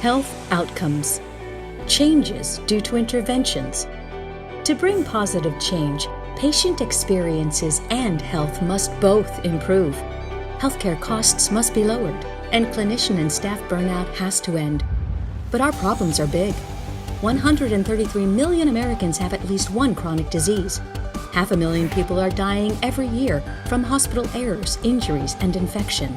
Health outcomes. Changes due to interventions. To bring positive change, patient experiences and health must both improve. Healthcare costs must be lowered, and clinician and staff burnout has to end. But our problems are big. 133 million Americans have at least one chronic disease. 500,000 people are dying every year from hospital errors, injuries, and infection.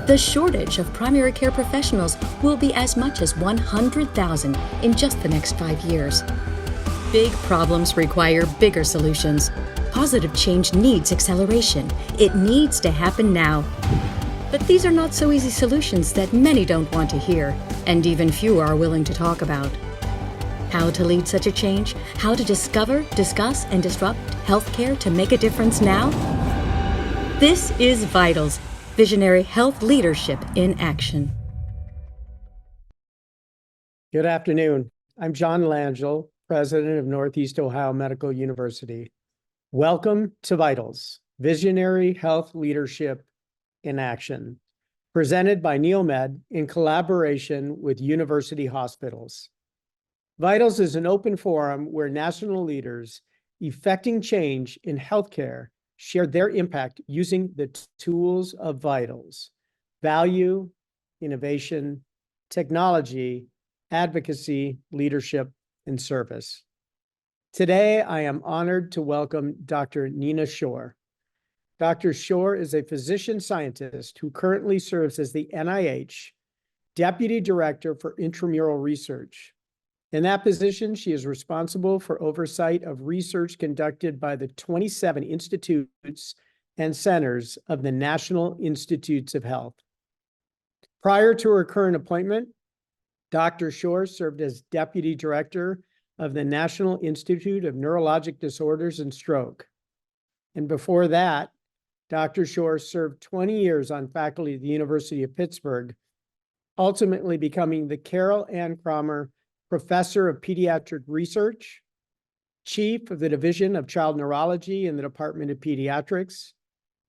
The shortage of primary care professionals will be as much as 100,000 in just the next 5 years. Big problems require bigger solutions. Positive change needs acceleration. It needs to happen now. But these are not so easy solutions that many don't want to hear, and even few are willing to talk about. How to lead such a change? How to discover, discuss, and disrupt healthcare to make a difference now? This is VITALS, Visionary Health Leadership in Action. Good afternoon. I'm John Langell, President of Northeast Ohio Medical University. Welcome to VITALS, Visionary Health Leadership in Action, presented by NeilMed in collaboration with university hospitals. VITALS is an open forum where national leaders effecting change in healthcare share their impact using the tools of VITALS: value, innovation, technology, advocacy, leadership, and service. Today, I am honored to welcome Dr. Nina Schor. Dr. Schor is a physician scientist who currently serves as the NIH Deputy Director for Intramural Research. In that position, she is responsible for oversight of research conducted by the 27 institutes and centers of the National Institutes of Health. Prior to her current appointment, Dr. Schor served as Deputy Director of the National Institute of Neurologic Disorders and Stroke. And before that, Dr. Schor served 20 years on faculty at the University of Pittsburgh, ultimately becoming the Carol Ann Cromer Professor of Pediatric Research, Chief of the Division of Child Neurology in the Department of Pediatrics,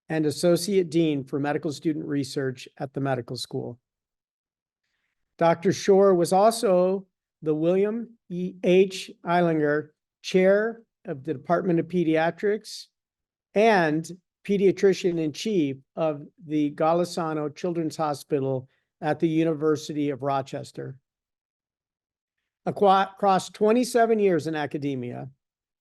and Associate Dean for Medical Student Research at the medical school. Dr. Schor was also the William H. Eilinger Chair of the Department of Pediatrics and Pediatrician-in-Chief of the Golisano Children's Hospital at the University of Rochester. Across 27 years in academia,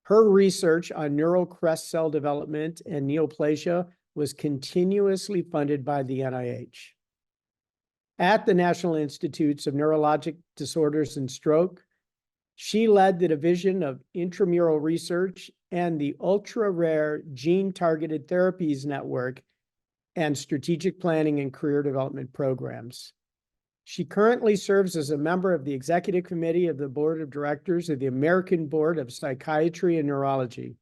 her research on neural crest cell development and neoplasia was continuously funded by the NIH. At the National Institutes of Neurologic Disorders and Stroke, she led the Division of Intramural Research and the Ultra-Rare Gene-Targeted Therapies Network and Strategic Planning and Career Development Programs. She currently serves as a member of the Executive Committee of the Board of Directors of the American Board of Psychiatry and Neurology.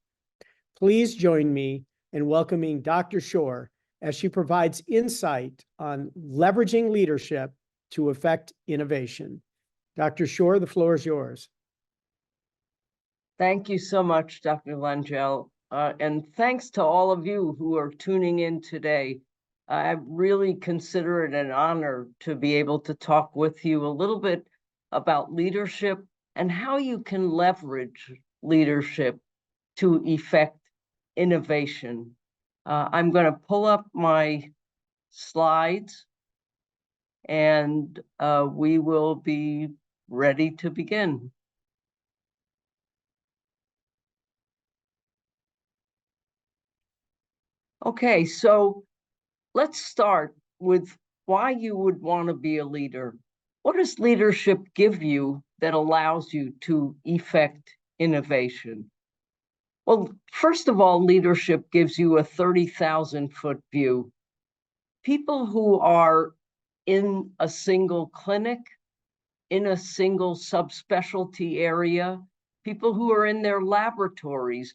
Please join me in welcoming Dr. Schor as she provides insight on leveraging leadership to affect innovation. Dr. Schor, the floor is yours. Thank you so much, Dr. Langell, and thanks to all of you who are tuning in today. I really consider it an honor to be able to talk with you a little bit about leadership and how you can leverage leadership to effect innovation. I'm going to pull up my slides and we will be ready to begin. Okay, so let's start with why you would want to be a leader. What does leadership give you that allows you to effect innovation? Well, first of all, leadership gives you a 30,000-foot view. People who are in a single clinic, in a single subspecialty area, people who are in their laboratories,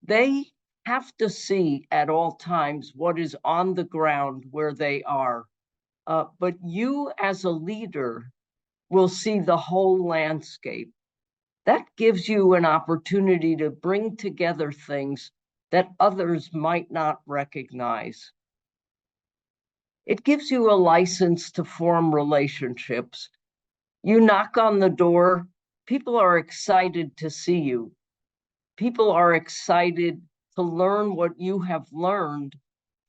they have to see at all times what is on the ground where they are. But you as a leader will see the whole landscape. That gives you an opportunity to bring together things that others might not recognize. It gives you a license to form relationships. You knock on the door, people are excited to see you. People are excited to learn what you have learned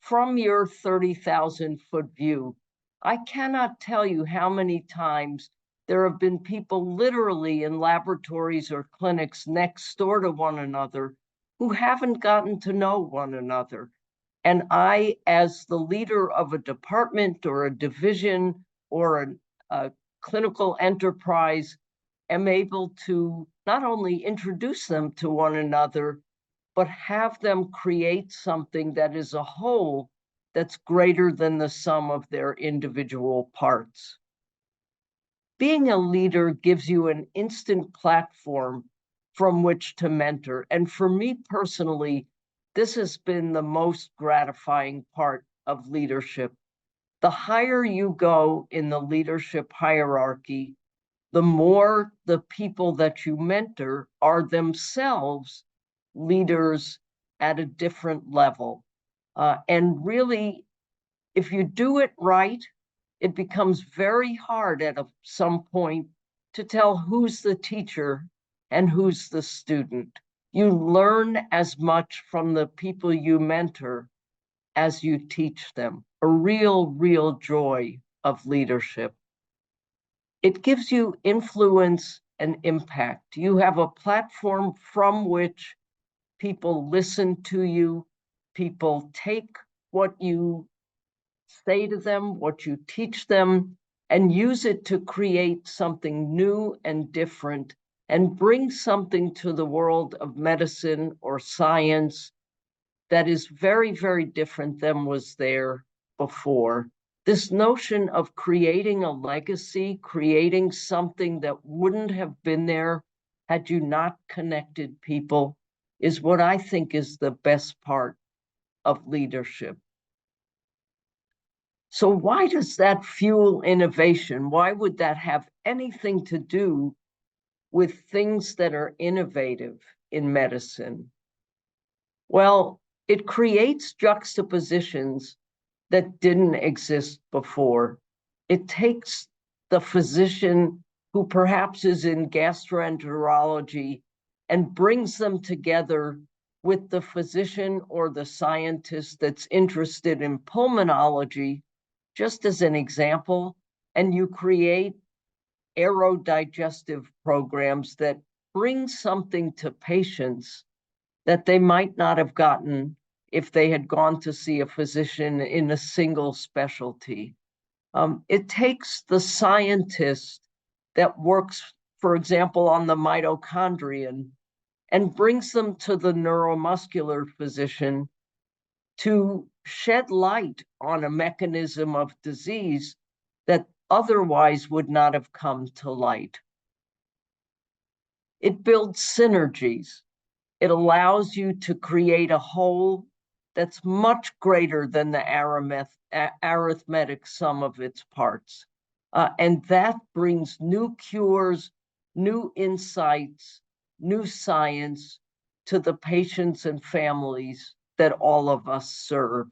from your 30,000-foot view. I cannot tell you how many times there have been people literally in laboratories or clinics next door to one another who haven't gotten to know one another. And I, as the leader of a department or a division or a clinical enterprise, am able to not only introduce them to one another, but have them create something that is a whole that's greater than the sum of their individual parts. Being a leader gives you an instant platform from which to mentor. And for me personally, this has been the most gratifying part of leadership. The higher you go in the leadership hierarchy, the more the people that you mentor are themselves leaders at a different level. And really, if you do it right, it becomes very hard at some point to tell who's the teacher and who's the student. You learn as much from the people you mentor as you teach them. A real joy of leadership. It gives you influence and impact. You have a platform from which people listen to you, people take what you say to them, what you teach them, and use it to create something new and different and bring something to the world of medicine or science that is very different than was there before. This notion of creating a legacy, creating something that wouldn't have been there had you not connected people, is what I think is the best part of leadership. So why does that fuel innovation? Why would that have anything to do with things that are innovative in medicine? Well, it creates juxtapositions that didn't exist before. It takes the physician who perhaps is in gastroenterology and brings them together with the physician or the scientist that's interested in pulmonology, just as an example, and you create aerodigestive programs that bring something to patients that they might not have gotten if they had gone to see a physician in a single specialty. It takes the scientist that works, for example, on the mitochondrion and brings them to the neuromuscular physician to shed light on a mechanism of disease that otherwise would not have come to light. It builds synergies. It allows you to create a whole that's much greater than the arithmetic sum of its parts. And that brings new cures, new insights, new science to the patients and families that all of us serve.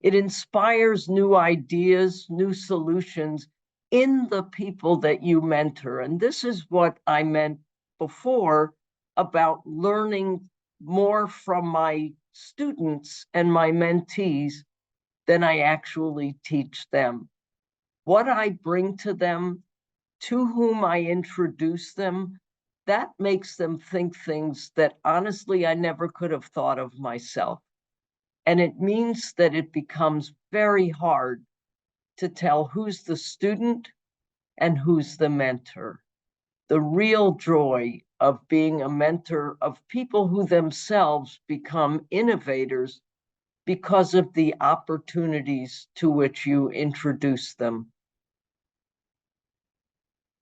It inspires new ideas, new solutions in the people that you mentor. And this is what I meant before about learning more from my students and my mentees than I actually teach them. What I bring to them, to whom I introduce them, that makes them think things that honestly I never could have thought of myself. And it means that it becomes very hard to tell who's the student and who's the mentor. The real joy of being a mentor of people who themselves become innovators because of the opportunities to which you introduce them.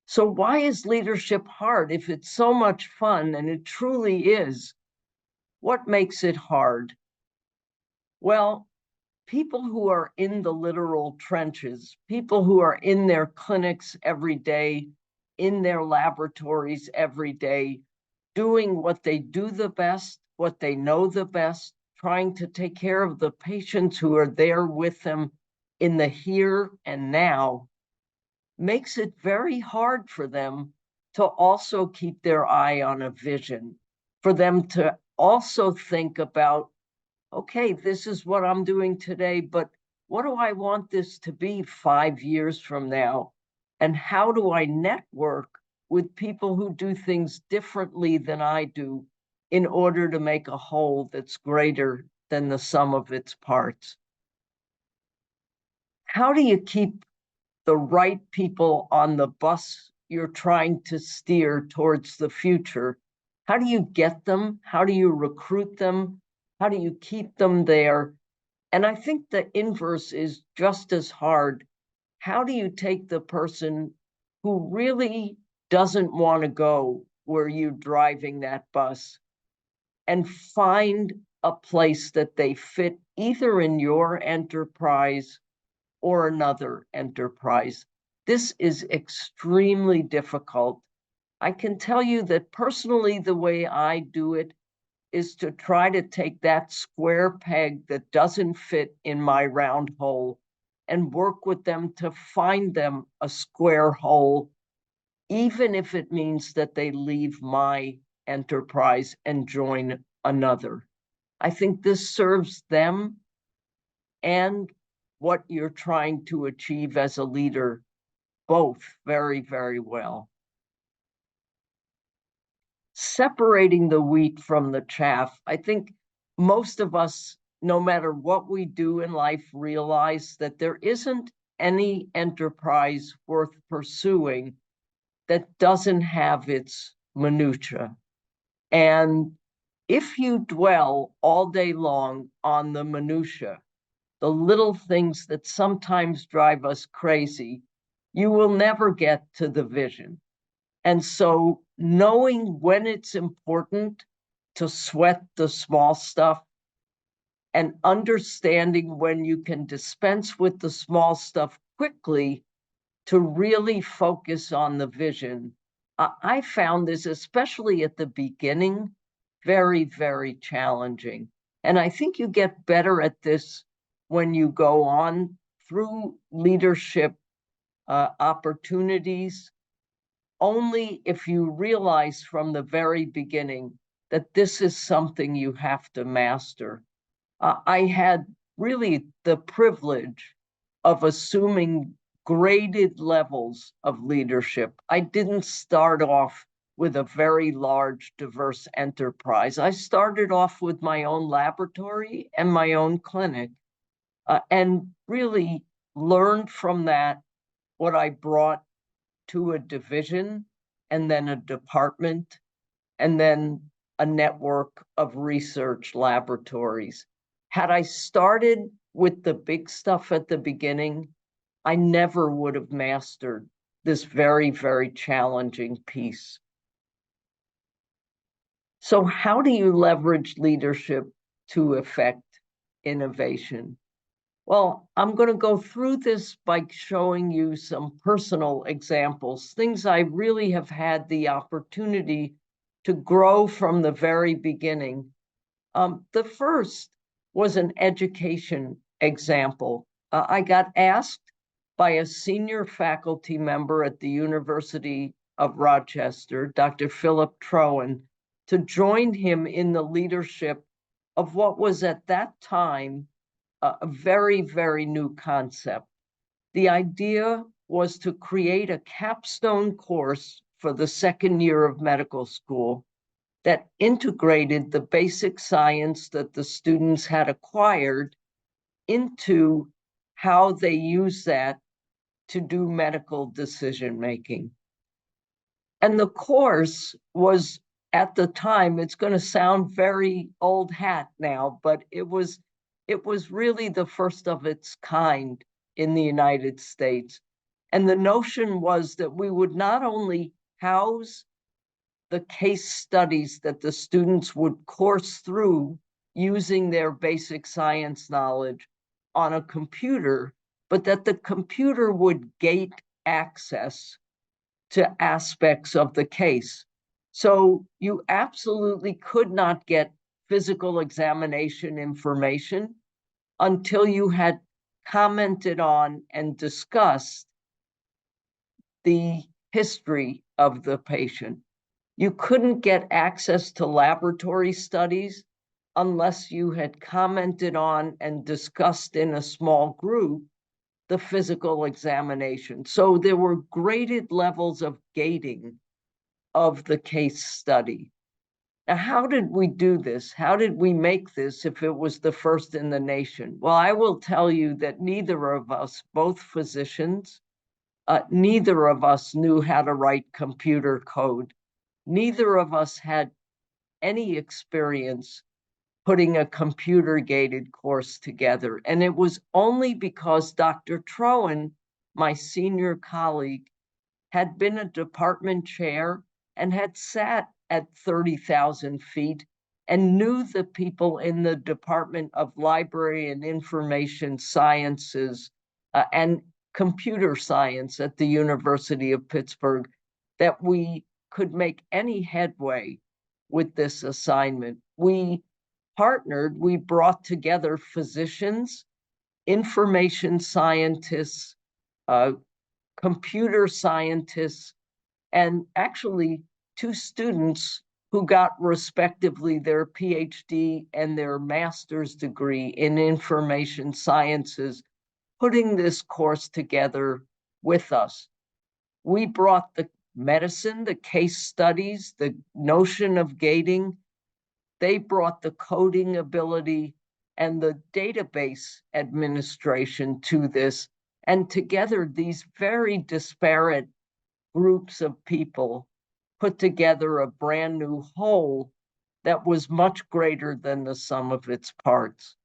So why is leadership hard if it's so much fun, and it truly is? What makes it hard? Well, people who are in the literal trenches, people who are in their clinics every day, in their laboratories every day, doing what they do the best, what they know the best, trying to take care of the patients who are there with them in the here and now, makes it very hard for them to also keep their eye on a vision, for them to also think about, okay, this is what I'm doing today, but what do I want this to be 5 years from now? And how do I network with people who do things differently than I do in order to make a whole that's greater than the sum of its parts? How do you keep the right people on the bus you're trying to steer towards the future? How do you get them? How do you recruit them? How do you keep them there? And I think the inverse is just as hard. How do you take the person who really doesn't want to go where you're driving that bus and find a place that they fit either in your enterprise or another enterprise? This is extremely difficult. I can tell you that personally, the way I do it is to try to take that square peg that doesn't fit in my round hole and work with them to find them a square hole, even if it means that they leave my enterprise and join another. I think this serves them and what you're trying to achieve as a leader both very, very well. Separating the wheat from the chaff, I think most of us, no matter what we do in life, realize that there isn't any enterprise worth pursuing that doesn't have its minutia. And if you dwell all day long on the minutia, the little things that sometimes drive us crazy, you will never get to the vision. And so knowing when it's important to sweat the small stuff and understanding when you can dispense with the small stuff quickly to really focus on the vision. I found this, especially at the beginning, very, very challenging. And I think you get better at this when you go on through leadership opportunities, only if you realize from the very beginning that this is something you have to master. I had really the privilege of assuming graded levels of leadership. I didn't start off with a very large, diverse enterprise. I started off with my own laboratory and my own clinic, and really learned from that what I brought to a division and then a department and then a network of research laboratories. Had I started with the big stuff at the beginning, I never would have mastered this very, very challenging piece. So how do you leverage leadership to affect innovation? Well, I'm going to go through this by showing you some personal examples, things I really have had the opportunity to grow from the very beginning. The first was an education example. I got asked by a senior faculty member at the University of Rochester, Dr. Philip Trowan, to join him in the leadership of what was at that time a very, very new concept. The idea was to create a capstone course for the second year of medical school that integrated the basic science that the students had acquired into how they use that to do medical decision making. And the course was, at the time, it's going to sound very old hat now, but it was really the first of its kind in the United States. And the notion was that we would not only house the case studies that the students would course through using their basic science knowledge on a computer, but that the computer would gate access to aspects of the case. So you absolutely could not get physical examination information until you had commented on and discussed the history of the patient. You couldn't get access to laboratory studies unless you had commented on and discussed in a small group the physical examination. So there were graded levels of gating of the case study. Now, how did we do this? How did we make this if it was the first in the nation? Well, I will tell you that neither of us, both physicians, neither of us knew how to write computer code. Neither of us had any experience putting a computer-gated course together. And it was only because Dr. Troen, my senior colleague, had been a department chair and had sat at 30,000 feet and knew the people in the Department of Library and Information Sciences and Computer Science at the University of Pittsburgh, that we could make any headway with this assignment. We partnered, we brought together physicians, information scientists, computer scientists, and actually 2 students who got respectively their Ph.D. and their master's degree in information sciences, putting this course together with us. We brought the medicine, the case studies, the notion of gating. They brought the coding ability and the database administration to this. And together, these very disparate groups of people put together a brand new whole that was much greater than the sum of its parts.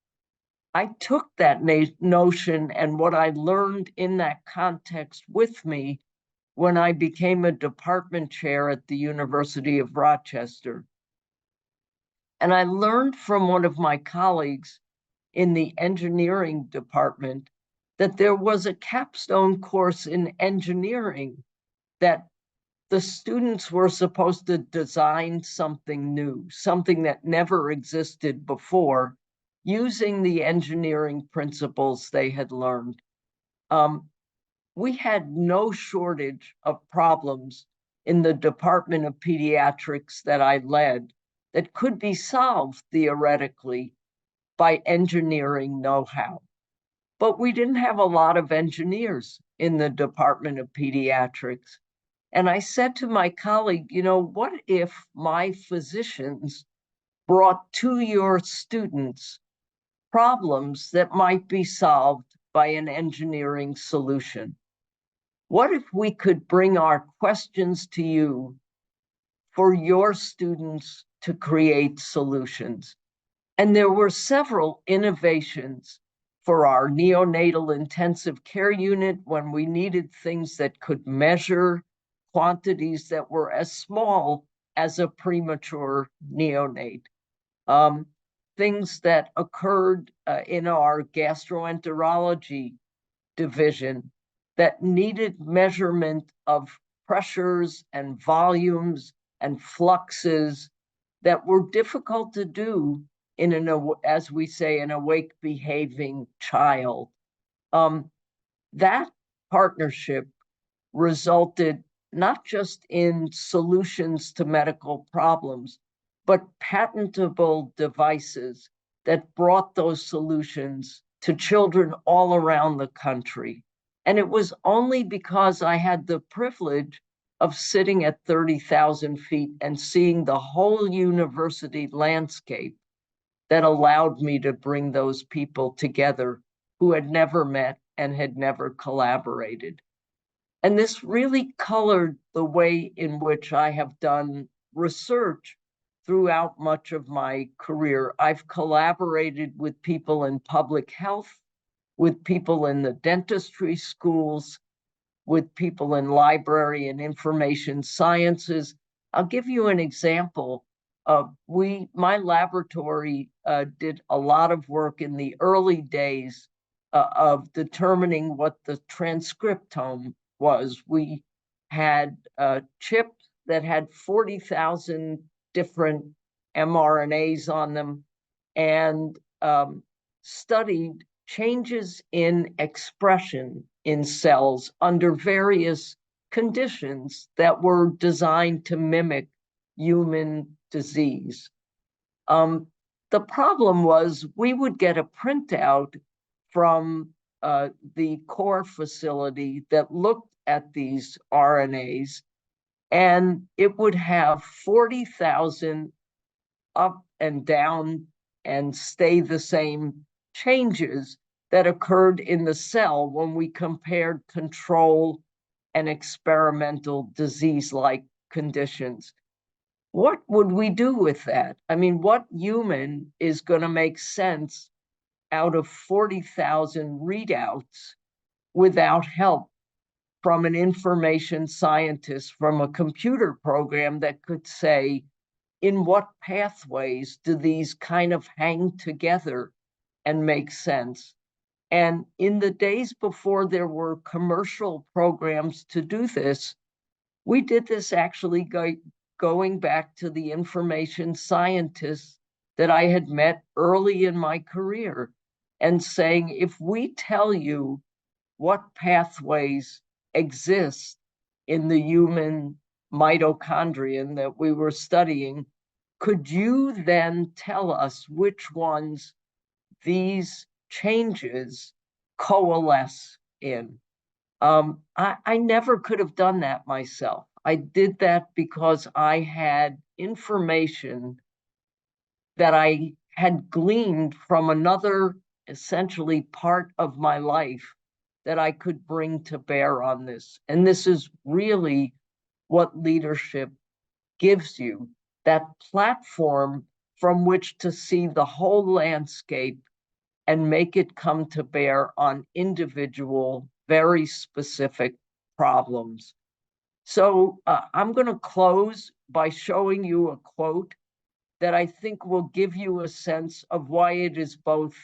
I took that notion and what I learned in that context with me when I became a department chair at the University of Rochester. And I learned from one of my colleagues in the engineering department that there was a capstone course in engineering that the students were supposed to design something new, something that never existed before, using the engineering principles they had learned. We had no shortage of problems in the Department of Pediatrics that I led that could be solved theoretically by engineering know-how. But we didn't have a lot of engineers in the Department of Pediatrics. And I said to my colleague, you know, what if my physicians brought to your students problems that might be solved by an engineering solution? What if we could bring our questions to you for your students to create solutions? And there were several innovations for our neonatal intensive care unit when we needed things that could measure quantities that were as small as a premature neonate. Things that occurred in our gastroenterology division that needed measurement of pressures and volumes and fluxes that were difficult to do in an, as we say, an awake behaving child. That partnership resulted not just in solutions to medical problems, but patentable devices that brought those solutions to children all around the country. And it was only because I had the privilege of sitting at 30,000 feet and seeing the whole university landscape that allowed me to bring those people together who had never met and had never collaborated. And this really colored the way in which I have done research throughout much of my career. I've collaborated with people in public health, with people in the dentistry schools, with people in library and information sciences. I'll give you an example. My laboratory did a lot of work in the early days of determining what the transcriptome was. We had chips that had 40,000 different mRNAs on them and studied changes in expression in cells under various conditions that were designed to mimic human disease. The problem was we would get a printout from the Schor facility that looked at these RNAs, and it would have 40,000 up and down and stay the same changes that occurred in the cell when we compared control and experimental disease-like conditions. What would we do with that? I mean, what human is going to make sense out of 40,000 readouts without help from an information scientist from a computer program that could say, in what pathways do these kind of hang together and make sense? And in the days before there were commercial programs to do this, we did this actually going back to the information scientists that I had met early in my career and saying, if we tell you what pathways exist in the human mitochondrion that we were studying, could you then tell us which ones these changes coalesce in? I never could have done that myself. I did that because I had information that I had gleaned from another essentially part of my life that I could bring to bear on this. And this is really what leadership gives you, that platform from which to see the whole landscape and make it come to bear on individual, very specific problems. So I'm going to close by showing you a quote that I think will give you a sense of why it is both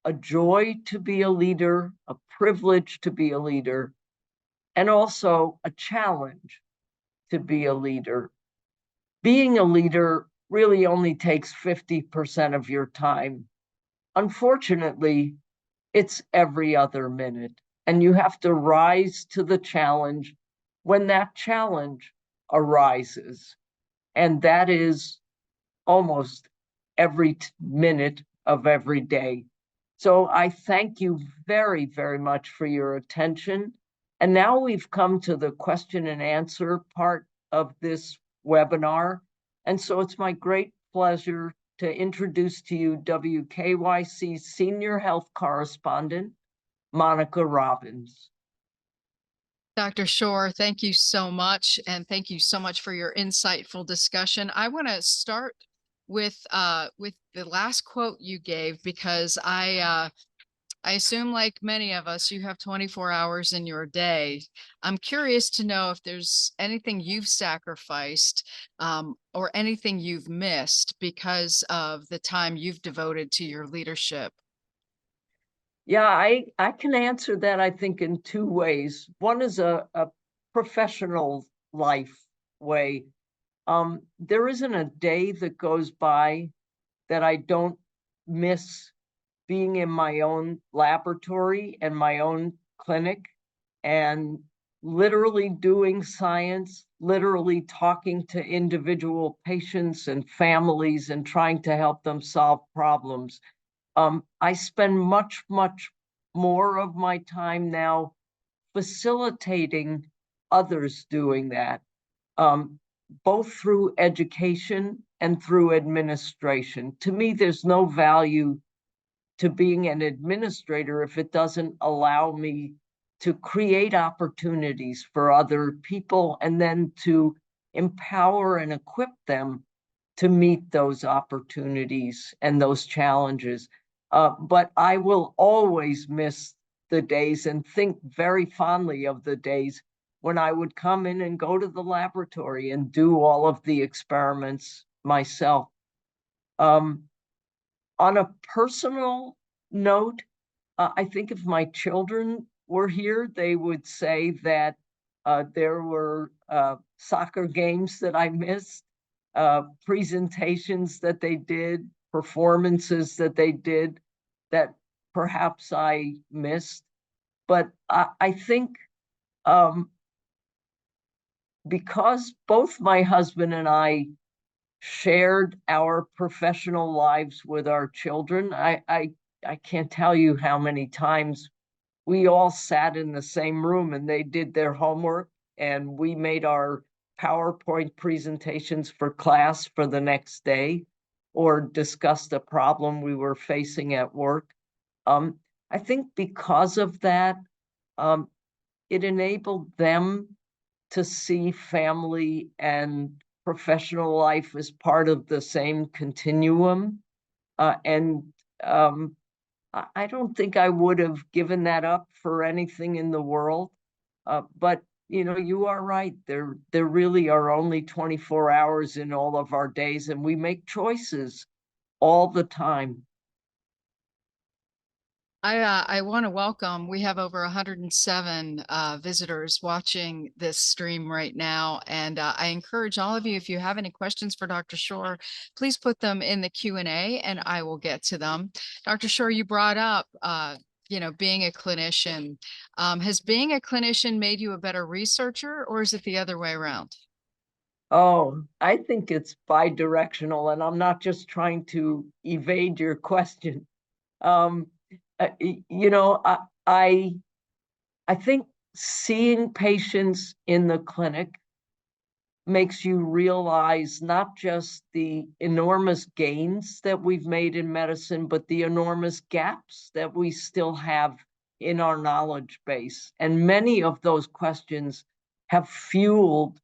a joy to be a leader, a privilege to be a leader, and also a challenge to be a leader. Being a leader really only takes 50% of your time. Unfortunately, it's every other minute, and you have to rise to the challenge when that challenge arises. And that is almost every minute of every day. So I thank you very, very much for your attention. And now we've come to the question and answer part of this webinar. And so it's my great pleasure to introduce to you WKYC's Senior Health Correspondent, Monica Robbins. Dr. Schor, thank you so much. And thank you so much for your insightful discussion. I want to start with the last quote you gave, because I assume, like many of us, you have 24 hours in your day. I'm curious to know if there's anything you've sacrificed or anything you've missed because of the time you've devoted to your leadership. Yeah, I can answer that, I think, in two ways. One is a professional life way. There isn't a day that goes by that I don't miss being in my own laboratory and my own clinic and literally doing science, literally talking to individual patients and families and trying to help them solve problems. I spend much, much more of my time now facilitating others doing that, both through education and through administration. To me, there's no value to being an administrator if it doesn't allow me to create opportunities for other people and then to empower and equip them to meet those opportunities and those challenges. But I will always miss the days and think very fondly of the days when I would come in and go to the laboratory and do all of the experiments myself. On a personal note, I think if my children were here, they would say that there were soccer games that I missed, presentations that they did, performances that they did that perhaps I missed. But I think because both my husband and I shared our professional lives with our children, I can't tell you how many times we all sat in the same room and they did their homework and we made our PowerPoint presentations for class for the next day or discussed a problem we were facing at work. I think because of that, it enabled them to see family and professional life as part of the same continuum. And I don't think I would have given that up for anything in the world. But you are right. There really are only 24 hours in all of our days, and we make choices all the time. I want to welcome, we have over 107 visitors watching this stream right now. And I encourage all of you, if you have any questions for Dr. Schor, please put them in the Q&A and I will get to them. Dr. Schor, you brought up, being a clinician. Has being a clinician made you a better researcher, or is it the other way around? Oh, I think it's bi-directional, and I'm not just trying to evade your question. You know, I think seeing patients in the clinic makes you realize not just the enormous gains that we've made in medicine, but the enormous gaps that we still have in our knowledge base. And many of those questions have fueled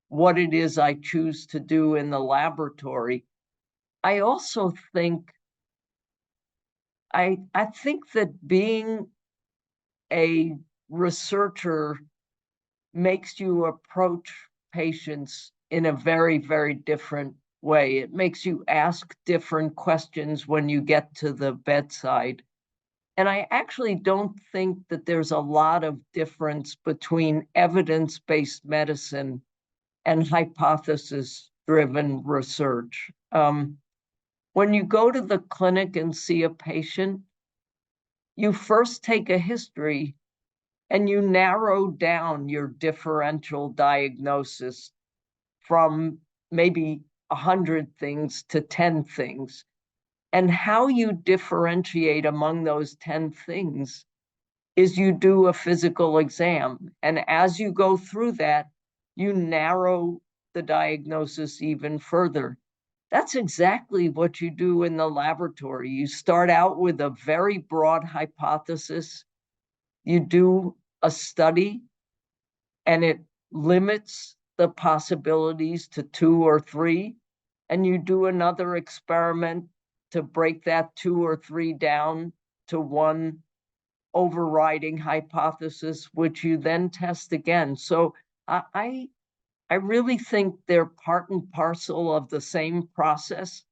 what it is I choose to do in the laboratory. I also think I think that being a researcher makes you approach patients in a very, very different way. It makes you ask different questions when you get to the bedside. And I actually don't think that there's a lot of difference between evidence-based medicine and hypothesis-driven research. When you go to the clinic and see a patient, you first take a history and you narrow down your differential diagnosis from maybe 100 things to 10 things. And how you differentiate among those 10 things is you do a physical exam. And as you go through that, you narrow the diagnosis even further. That's exactly what you do in the laboratory. You start out with a very broad hypothesis. You do a study, and it limits the possibilities to 2 or 3. And you do another experiment to break that 2 or 3 down to one overriding hypothesis, which you then test again. So I really think they're part and parcel of the same process,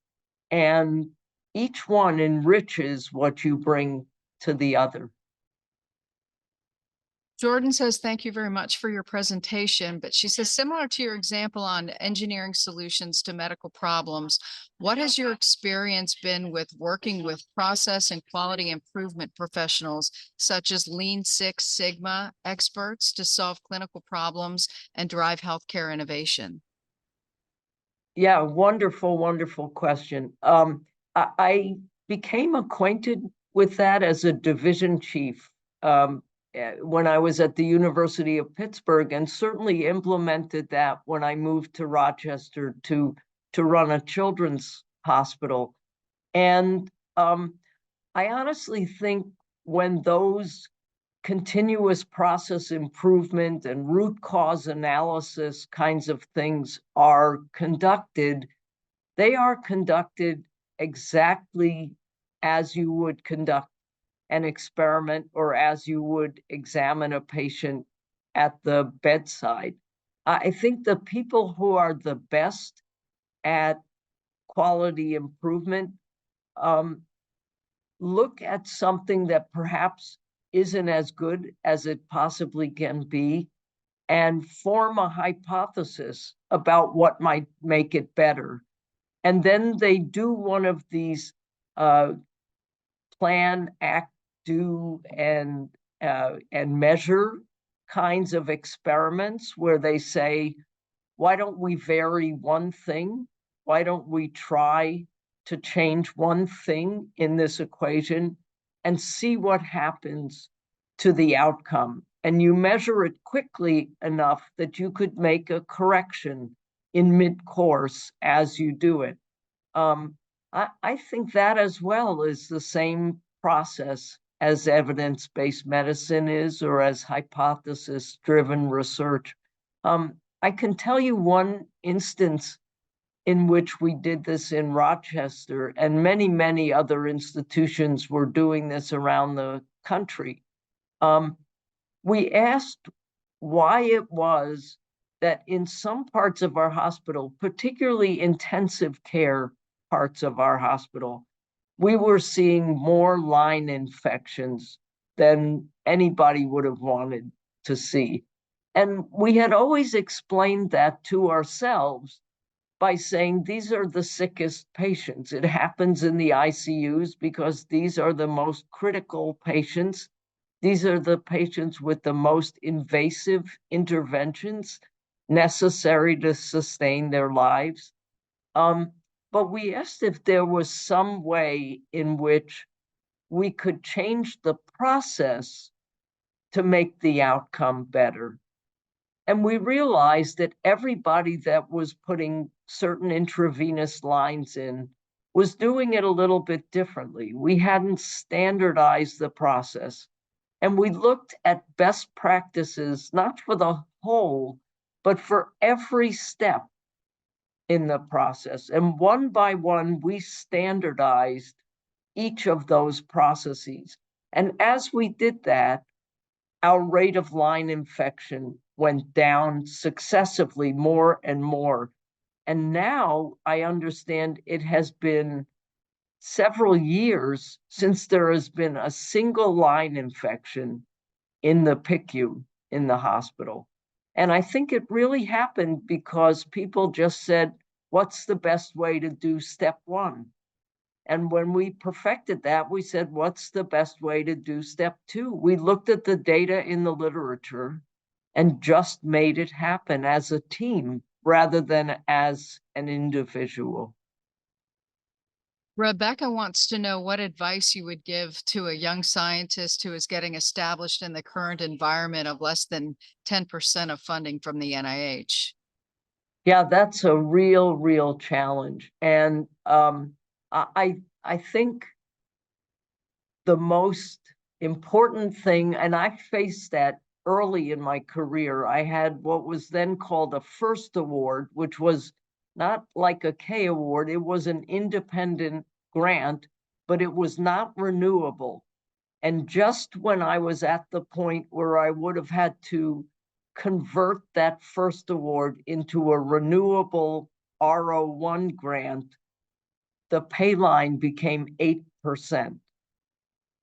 and each one enriches what you bring to the other. Jordan says, thank you very much for your presentation. But she says, similar to your example on engineering solutions to medical problems, what has your experience been with working with process and quality improvement professionals, such as Lean Six Sigma experts, to solve clinical problems and drive healthcare innovation? Yeah, wonderful, wonderful question. I became acquainted with that as a division chief when I was at the University of Pittsburgh, and certainly implemented that when I moved to Rochester to run a children's hospital. And I honestly think when those continuous process improvement and root cause analysis kinds of things are conducted, they are conducted exactly as you would conduct an experiment or as you would examine a patient at the bedside. I think the people who are the best at quality improvement look at something that perhaps isn't as good as it possibly can be and form a hypothesis about what might make it better. And then they do one of these plan, act, do, and measure kinds of experiments where they say, why don't we vary one thing? Why don't we try to change one thing in this equation and see what happens to the outcome? And you measure it quickly enough that you could make a correction in mid-course as you do it. I think that as well is the same process as evidence-based medicine is, or as hypothesis-driven research. I can tell you one instance in which we did this in Rochester, and many, many other institutions were doing this around the country. We asked why it was that in some parts of our hospital, particularly intensive care parts of our hospital, we were seeing more line infections than anybody would have wanted to see. And we had always explained that to ourselves by saying these are the sickest patients. It happens in the ICUs because these are the most critical patients. These are the patients with the most invasive interventions necessary to sustain their lives. But we asked if there was some way in which we could change the process to make the outcome better. And we realized that everybody that was putting certain intravenous lines in was doing it a little bit differently. We hadn't standardized the process. And we looked at best practices, not for the whole, but for every step in the process. And one by one, we standardized each of those processes. And as we did that, our rate of line infection went down successively more and more. And now I understand it has been several years since there has been a single line infection in the PICU in the hospital. And I think it really happened because people just said, what's the best way to do step one? And when we perfected that, we said, what's the best way to do step two? We looked at the data in the literature and just made it happen as a team rather than as an individual. Rebecca wants to know what advice you would give to a young scientist who is getting established in the current environment of less than 10% of funding from the NIH. Yeah, that's a real challenge. And I think the most important thing, and I faced that early in my career, I had what was then called a FIRST award, which was not like a K award. It was an independent grant, but it was not renewable. And just when I was at the point where I would have had to convert that FIRST award into a renewable R01 grant, the pay line became 8%.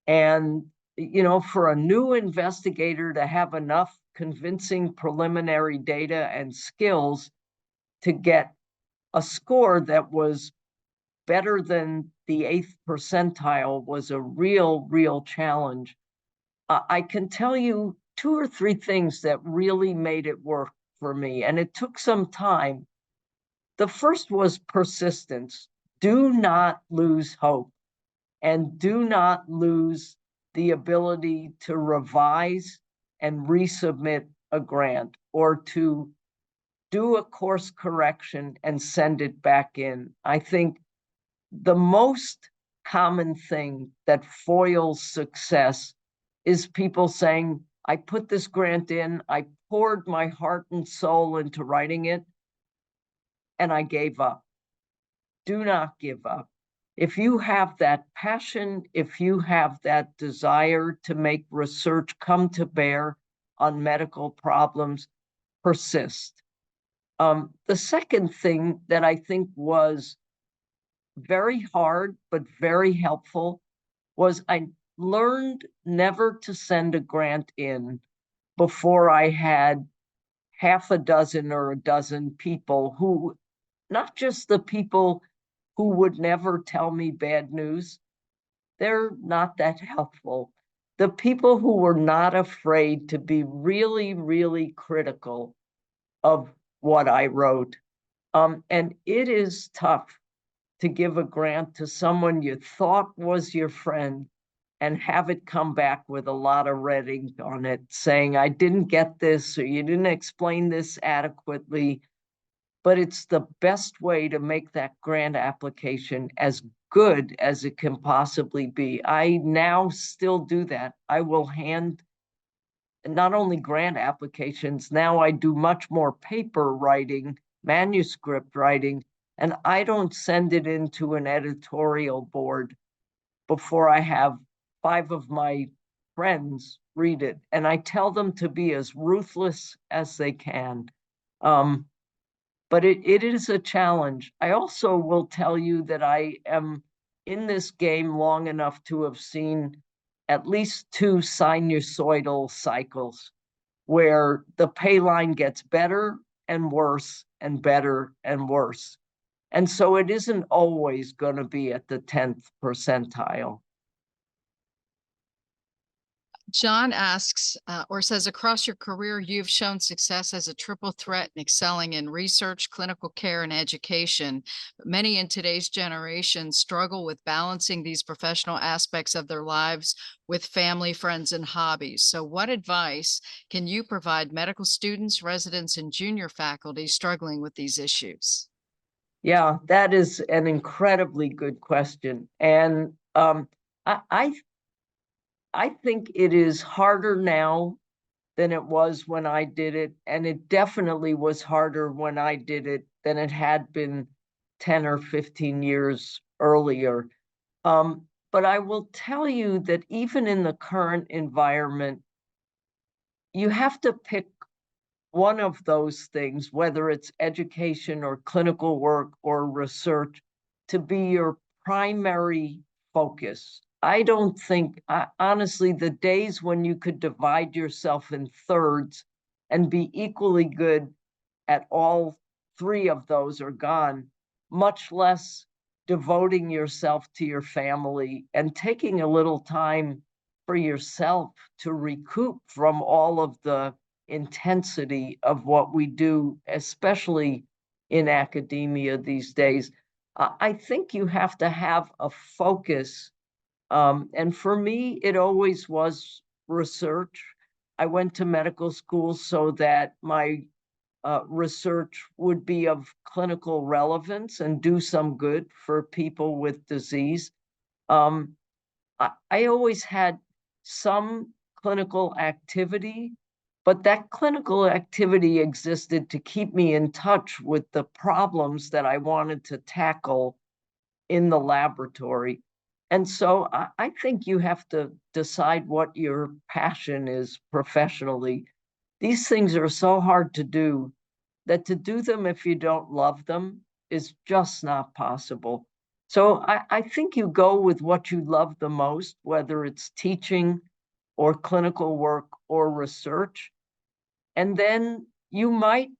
And, you know, for a new investigator to have enough convincing preliminary data and skills to get a score that was better than the 8th percentile was a real challenge. I can tell you 2 or 3 things that really made it work for me, and it took some time. The first was persistence. Do not lose hope, and do not lose the ability to revise and resubmit a grant, or to do a course correction and send it back in. I think the most common thing that foils success is people saying, I put this grant in, I poured my heart and soul into writing it, and I gave up. Do not give up. If you have that passion, if you have that desire to make research come to bear on medical problems, persist. The second thing that I think was very hard but very helpful was I learned never to send a grant in before I had half a dozen or a dozen people who, not just the people who would never tell me bad news, they're not that helpful. The people who were not afraid to be really critical of what I wrote. And it is tough to give a grant to someone you thought was your friend and have it come back with a lot of red ink on it saying, I didn't get this, or you didn't explain this adequately. But it's the best way to make that grant application as good as it can possibly be. I now still do that. I will hand not only grant applications, now I do much more paper writing, manuscript writing, and I don't send it into an editorial board before I have 5 of my friends read it. And I tell them to be as ruthless as they can. But it is a challenge. I also will tell you that I am in this game long enough to have seen at least 2 sinusoidal cycles where the pay line gets better and worse and better and worse. And so it isn't always going to be at the 10th percentile. John asks or says, across your career, you've shown success as a triple threat in excelling in research, clinical care, and education. But many in today's generation struggle with balancing these professional aspects of their lives with family, friends, and hobbies. So what advice can you provide medical students, residents, and junior faculty struggling with these issues? Yeah, that is an incredibly good question. And I think it is harder now than it was when I did it. And it definitely was harder when I did it than it had been 10 or 15 years earlier. But I will tell you that even in the current environment, you have to pick one of those things, whether it's education or clinical work or research, to be your primary focus. I don't think, honestly, the days when you could divide yourself in thirds and be equally good at all 3 of those are gone, much less devoting yourself to your family and taking a little time for yourself to recoup from all of the intensity of what we do, especially in academia these days. I think you have to have a focus. And for me, it always was research. I went to medical school so that my research would be of clinical relevance and do some good for people with disease. I always had some clinical activity, but that clinical activity existed to keep me in touch with the problems that I wanted to tackle in the laboratory. And so I think you have to decide what your passion is professionally. These things are so hard to do that to do them if you don't love them is just not possible. So I think you go with what you love the most, whether it's teaching or clinical work or research. And then you might,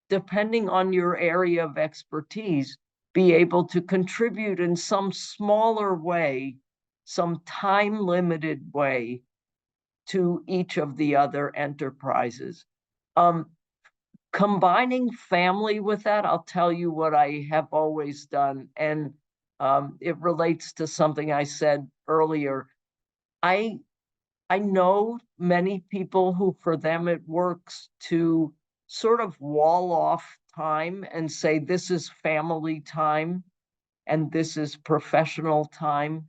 depending on your area of expertise, be able to contribute in some smaller way, some time-limited way to each of the other enterprises. Combining family with that, I'll tell you what I have always done, and it relates to something I said earlier. I know many people who, for them, it works to sort of wall off time and say, this is family time and this is professional time.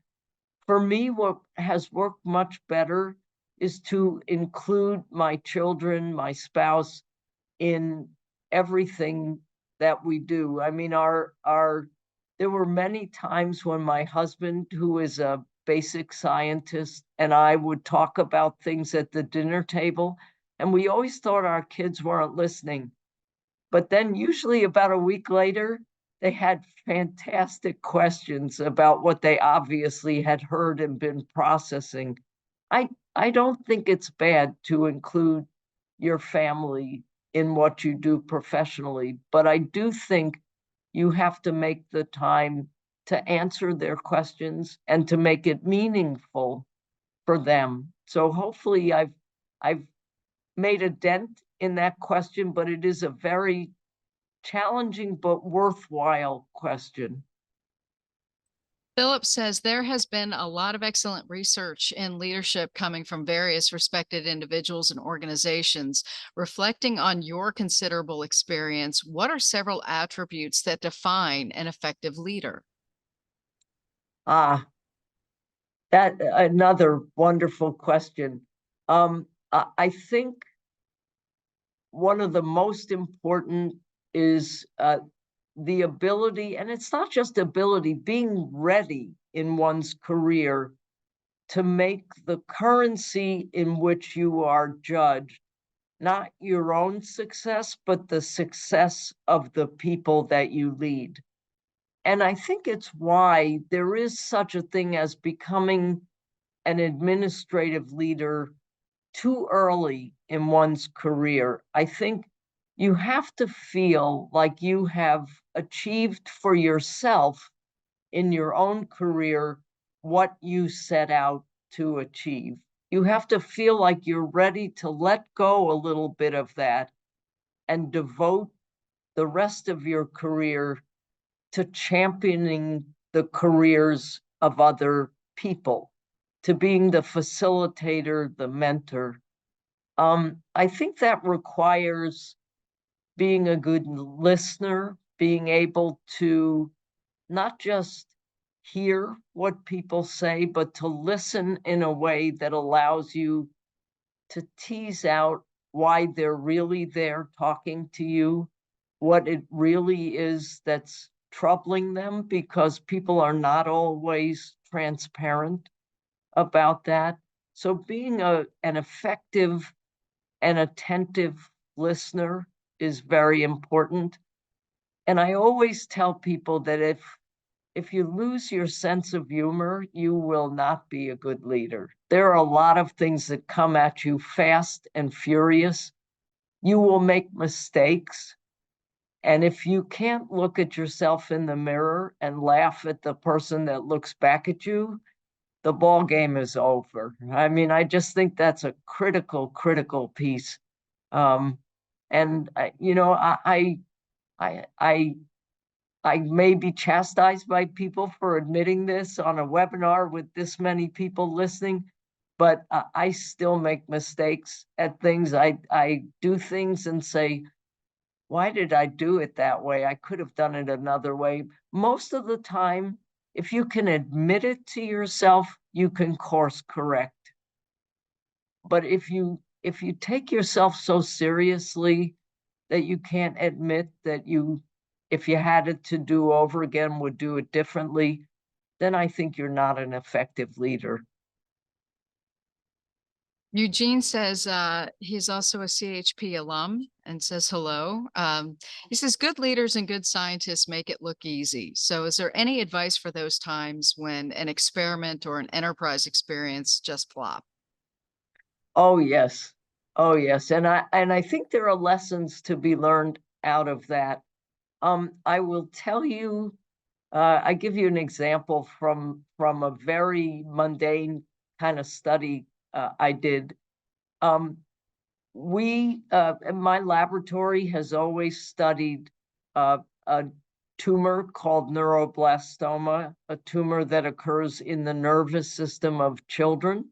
For me, what has worked much better is to include my children, my spouse, in everything that we do. I mean, there were many times when my husband, who is a basic scientist, and I would talk about things at the dinner table, and we always thought our kids weren't listening. But then usually about a week later, they had fantastic questions about what they obviously had heard and been processing. I don't think it's bad to include your family in what you do professionally, but I do think you have to make the time to answer their questions and to make it meaningful for them. So hopefully I've made a dent in that question, but it is a very challenging but worthwhile question. Philip says there has been a lot of excellent research in leadership coming from various respected individuals and organizations. Reflecting on your considerable experience, what are several attributes that define an effective leader? That another wonderful question. I think one of the most important is the ability, and it's not just ability, being ready in one's career to make the currency in which you are judged not your own success, but the success of the people that you lead. And I think it's why there is such a thing as becoming an administrative leader too early in one's career. I think you have to feel like you have achieved for yourself in your own career what you set out to achieve. You have to feel like you're ready to let go a little bit of that and devote the rest of your career to championing the careers of other people, to being the facilitator, the mentor. I think that requires being a good listener, being able to not just hear what people say, but to listen in a way that allows you to tease out why they're really there talking to you, what it really is that's troubling them, because people are not always transparent about that. So being an effective and attentive listener is very important. And I always tell people that if you lose your sense of humor, you will not be a good leader. There are a lot of things that come at you fast and furious. You will make mistakes. And if you can't look at yourself in the mirror and laugh at the person that looks back at you, the ball game is over. I mean, I just think that's a critical piece. And you know, I may be chastised by people for admitting this on a webinar with this many people listening, but I still make mistakes at things. I do things and say, why did I do it that way? I could have done it another way. Most of the time, if you can admit it to yourself, you can course correct. But if you take yourself so seriously that you can't admit that you, if you had it to do over again, would do it differently, then I think you're not an effective leader. Eugene says he's also a CHP alum and says hello. He says good leaders and good scientists make it look easy. So is there any advice for those times when an experiment or an enterprise experience just flop? Oh, yes. Oh, yes. And I think there are lessons to be learned out of that. I will tell you, I give you an example from a very mundane kind of study I did. My laboratory has always studied a tumor called neuroblastoma, a tumor that occurs in the nervous system of children.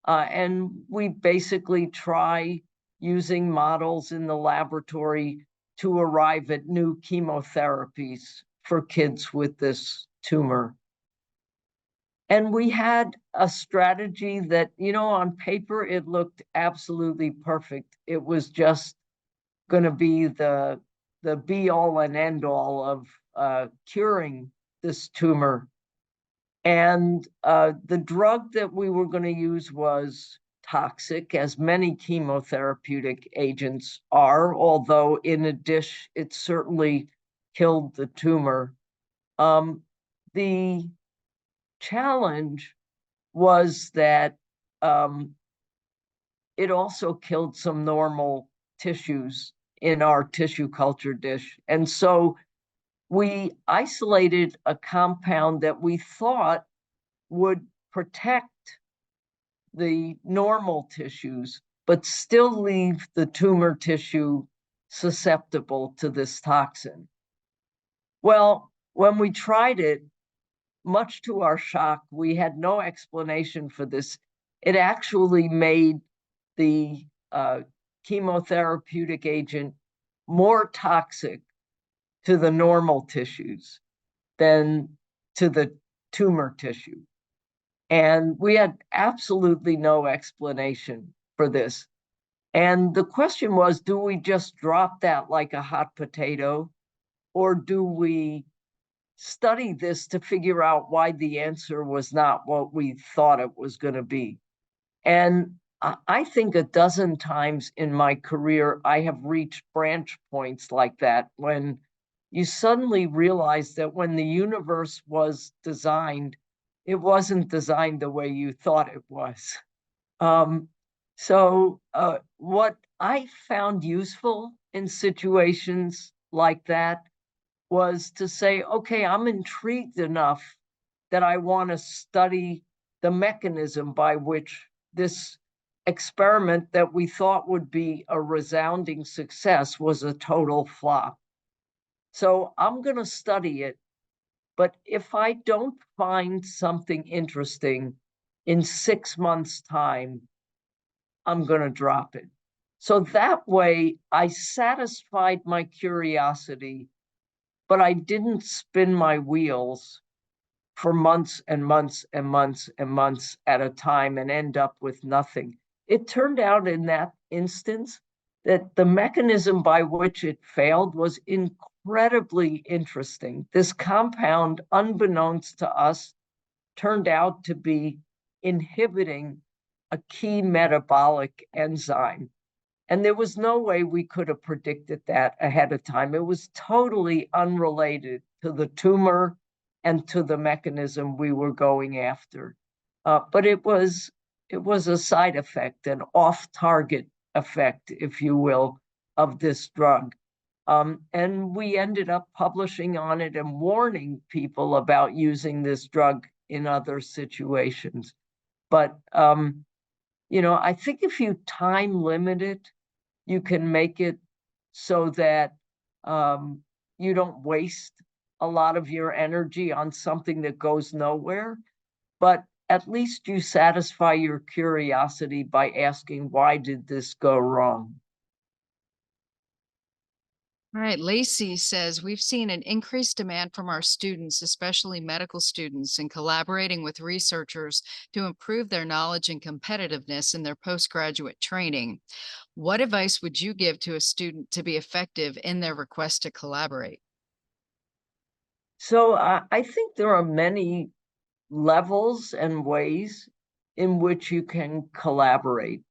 And we basically try using models in the laboratory to arrive at new chemotherapies for kids with this tumor. And we had a strategy that, you know, on paper, it looked absolutely perfect. It was just going to be the be all and end all of curing this tumor. And the drug that we were going to use was toxic, as many chemotherapeutic agents are, although in a dish, it certainly killed the tumor. The challenge was that it also killed some normal tissues in our tissue culture dish. And so we isolated a compound that we thought would protect the normal tissues, but still leave the tumor tissue susceptible to this toxin. Well, when we tried it, much to our shock, we had no explanation for this. It actually made the chemotherapeutic agent more toxic to the normal tissues than to the tumor tissue. And we had absolutely no explanation for this. And the question was, do we just drop that like a hot potato, or do we study this to figure out why the answer was not what we thought it was going to be? And I think a dozen times in my career, I have reached branch points like that, when you suddenly realize that when the universe was designed, it wasn't designed the way you thought it was. What I found useful in situations like that was to say, okay, I'm intrigued enough that I want to study the mechanism by which this experiment that we thought would be a resounding success was a total flop. So I'm going to study it. But if I don't find something interesting in 6 months' time, I'm going to drop it. So that way, I satisfied my curiosity, but I didn't spin my wheels for months and months and months and months at a time and end up with nothing. It turned out in that instance that the mechanism by which it failed was incredibly interesting. This compound, unbeknownst to us, turned out to be inhibiting a key metabolic enzyme. And there was no way we could have predicted that ahead of time. It was totally unrelated to the tumor and to the mechanism we were going after. But it was a side effect, an off-target effect, if you will, of this drug. And we ended up publishing on it and warning people about using this drug in other situations. But, I think if you time limit it, you can make it so that you don't waste a lot of your energy on something that goes nowhere, but at least you satisfy your curiosity by asking, why did this go wrong? All right, Lacey says, we've seen an increased demand from our students, especially medical students, in collaborating with researchers to improve their knowledge and competitiveness in their postgraduate training. What advice would you give to a student to be effective in their request to collaborate? So I think there are many levels and ways in which you can collaborate.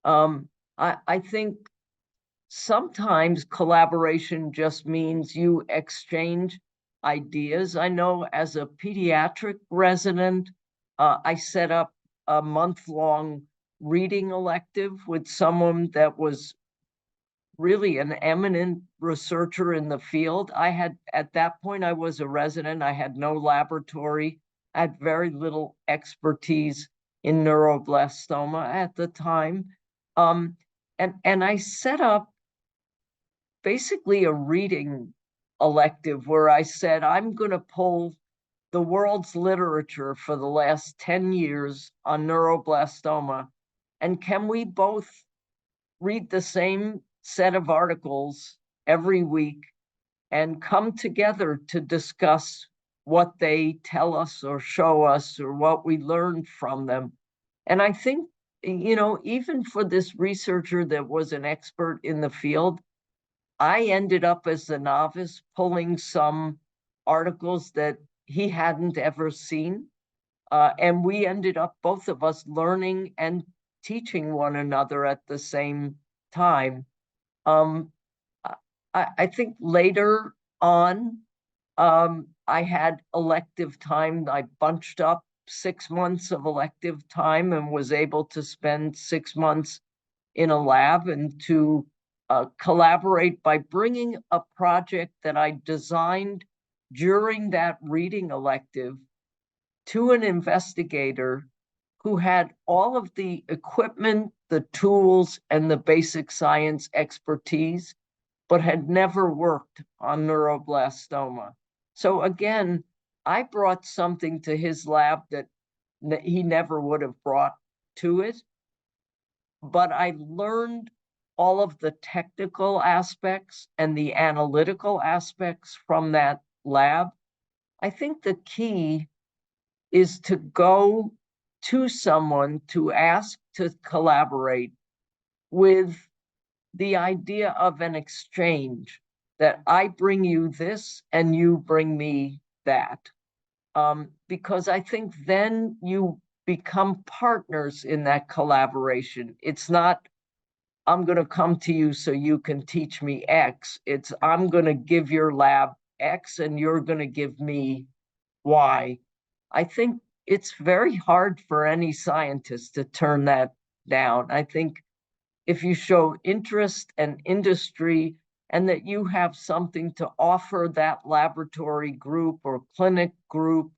I think sometimes collaboration just means you exchange ideas. I know as a pediatric resident, I set up a month-long reading elective with someone that was really an eminent researcher in the field. At that point, I was a resident. I had no laboratory. I had very little expertise in neuroblastoma at the time. And I set up basically a reading elective where I said, I'm going to pull the world's literature for the last 10 years on neuroblastoma. And can we both read the same set of articles every week and come together to discuss what they tell us or show us or what we learned from them? And I think, even for this researcher that was an expert in the field, I ended up as the novice pulling some articles that he hadn't ever seen. And we ended up, both of us, learning and teaching one another at the same time. I think later on, I had elective time. I bunched up 6 months of elective time and was able to spend 6 months in a lab and to collaborate by bringing a project that I designed during that reading elective to an investigator who had all of the equipment, the tools, and the basic science expertise, but had never worked on neuroblastoma. So again, I brought something to his lab that he never would have brought to it, but I learned all of the technical aspects and the analytical aspects from that lab. I think the key is to go to someone to ask to collaborate with the idea of an exchange, that I bring you this and you bring me that. Because I think then you become partners in that collaboration. It's not, I'm going to come to you so you can teach me X. It's, I'm going to give your lab X and you're going to give me Y. I think it's very hard for any scientist to turn that down. I think if you show interest and industry and that you have something to offer that laboratory group or clinic group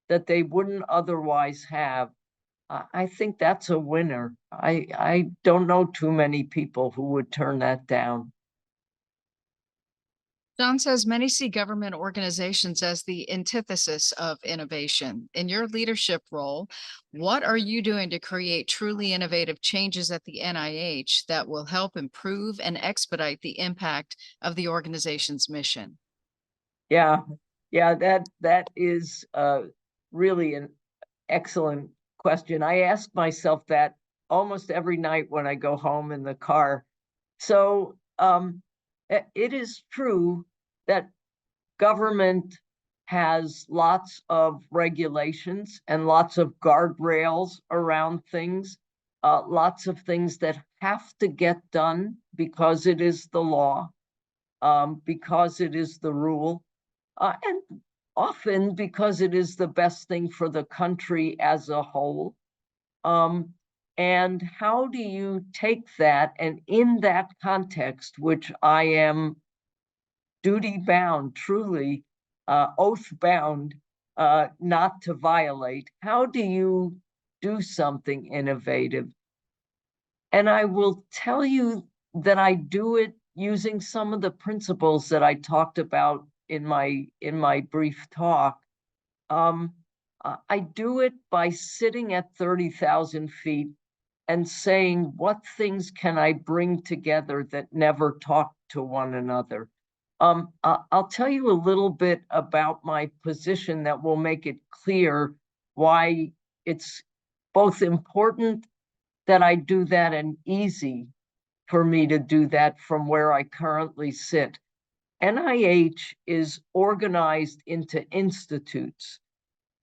that they wouldn't otherwise have, I think that's a winner. I don't know too many people who would turn that down. John says many see government organizations as the antithesis of innovation. In your leadership role, what are you doing to create truly innovative changes at the NIH that will help improve and expedite the impact of the organization's mission? Yeah, that is really an excellent question. I ask myself that almost every night when I go home in the car. So it is true that government has lots of regulations and lots of guardrails around things, lots of things that have to get done because it is the law, because it is the rule, and often because it is the best thing for the country as a whole. And how do you take that, and in that context, which I am duty bound, truly oath bound, not to violate, how do you do something innovative? And I will tell you that I do it using some of the principles that I talked about in my brief talk. I do it by sitting at 30,000 feet and saying, what things can I bring together that never talk to one another? I'll tell you a little bit about my position that will make it clear why it's both important that I do that and easy for me to do that from where I currently sit. NIH is organized into institutes,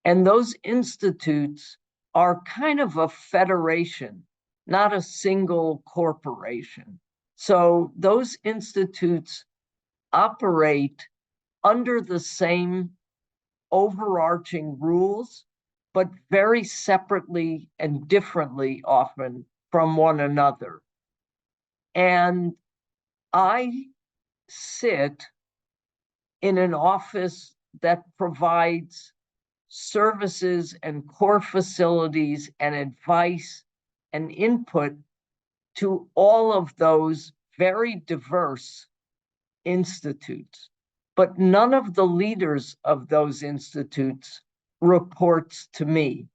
and those institutes are kind of a federation, not a single corporation. So those institutes operate under the same overarching rules, but very separately and differently often from one another. And I sit in an office that provides services and core facilities and advice and input to all of those very diverse institutes. But none of the leaders of those institutes reports to me.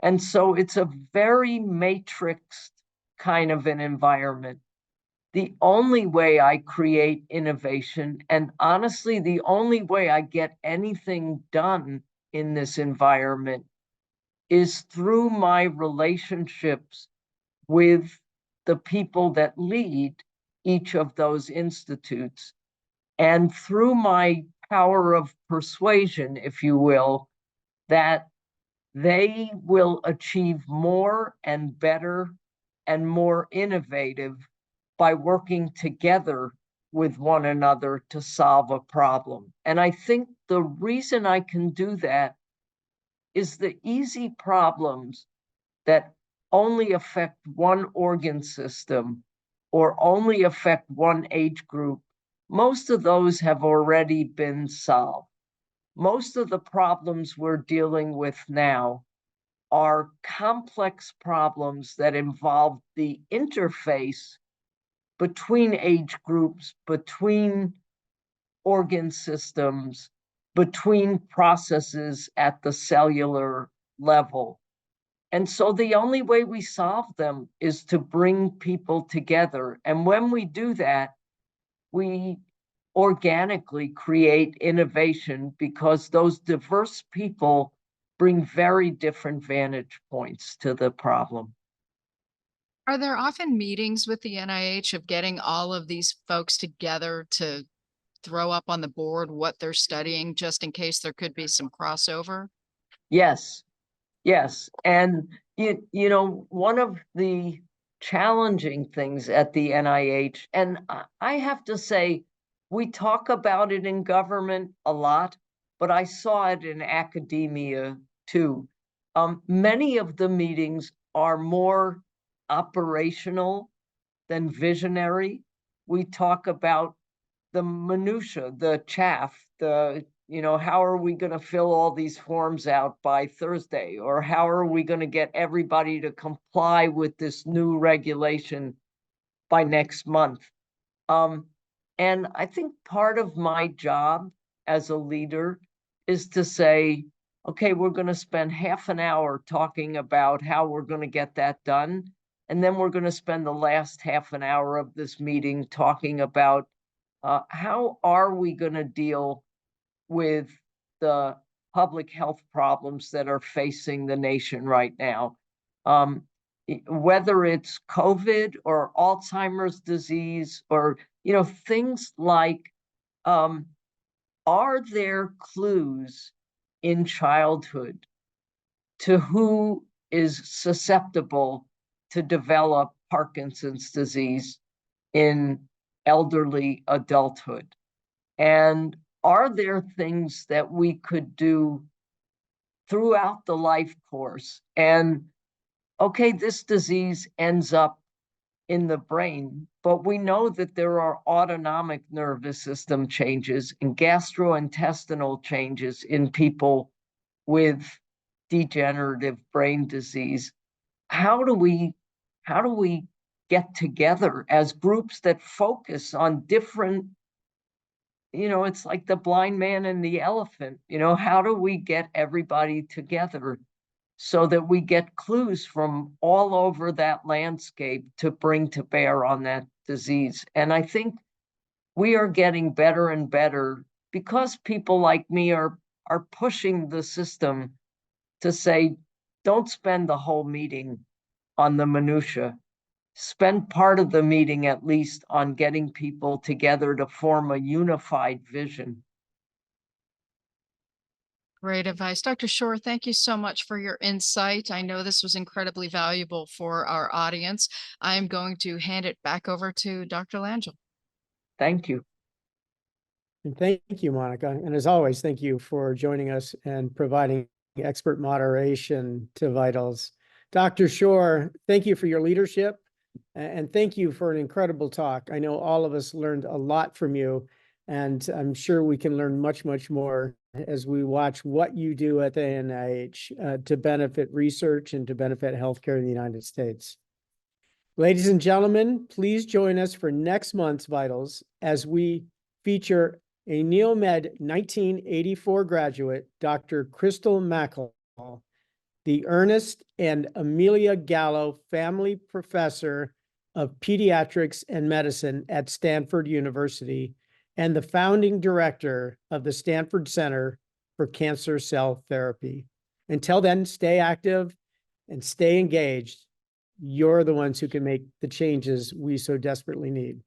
And so it's a very matrixed kind of an environment. The only way I create innovation, and honestly, the only way I get anything done in this environment, is through my relationships with the people that lead each of those institutes, and through my power of persuasion, if you will, that they will achieve more and better and more innovative by working together with one another to solve a problem. And I think the reason I can do that is the easy problems that only affect one organ system or only affect one age group, most of those have already been solved. Most of the problems we're dealing with now are complex problems that involve the interface between age groups, between organ systems, between processes at the cellular level. And so the only way we solve them is to bring people together. And when we do that, we organically create innovation because those diverse people bring very different vantage points to the problem. Are there often meetings with the NIH of getting all of these folks together to throw up on the board what they're studying, just in case there could be some crossover? Yes, yes. And you know, one of the challenging things at the NIH, and I have to say, we talk about it in government a lot, but I saw it in academia too. Many of the meetings are more operational than visionary. We talk about the minutia, the chaff, how are we going to fill all these forms out by Thursday? Or how are we going to get everybody to comply with this new regulation by next month? And I think part of my job as a leader is to say, okay, we're going to spend half an hour talking about how we're going to get that done. And then we're going to spend the last half an hour of this meeting talking about how are we going to deal with the public health problems that are facing the nation right now? Whether it's COVID or Alzheimer's disease or, things like, are there clues in childhood to who is susceptible to develop Parkinson's disease in elderly adulthood? And are there things that we could do throughout the life course? And okay, this disease ends up in the brain, but we know that there are autonomic nervous system changes and gastrointestinal changes in people with degenerative brain disease. How do we get together as groups that focus on different, it's like the blind man and the elephant, how do we get everybody together so that we get clues from all over that landscape to bring to bear on that disease? And I think we are getting better and better because people like me are pushing the system to say, don't spend the whole meeting on the minutia. Spend part of the meeting at least on getting people together to form a unified vision. Great advice. Dr. Schor, thank you so much for your insight. I know this was incredibly valuable for our audience. I am going to hand it back over to Dr. Langell. Thank you. And thank you, Monica. And as always, thank you for joining us and providing expert moderation to VITALS. Dr. Schor, thank you for your leadership and thank you for an incredible talk. I know all of us learned a lot from you, and I'm sure we can learn much, much more as we watch what you do at the NIH to benefit research and to benefit healthcare in the United States. Ladies and gentlemen, please join us for next month's VITALS as we feature a NeilMed 1984 graduate, Dr. Crystal Mackel, the Ernest and Amelia Gallo Family Professor of Pediatrics and Medicine at Stanford University and the founding director of the Stanford Center for Cancer Cell Therapy. Until then, stay active and stay engaged. You're the ones who can make the changes we so desperately need.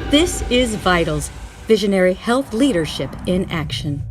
This is VITALS, Visionary Health Leadership in Action.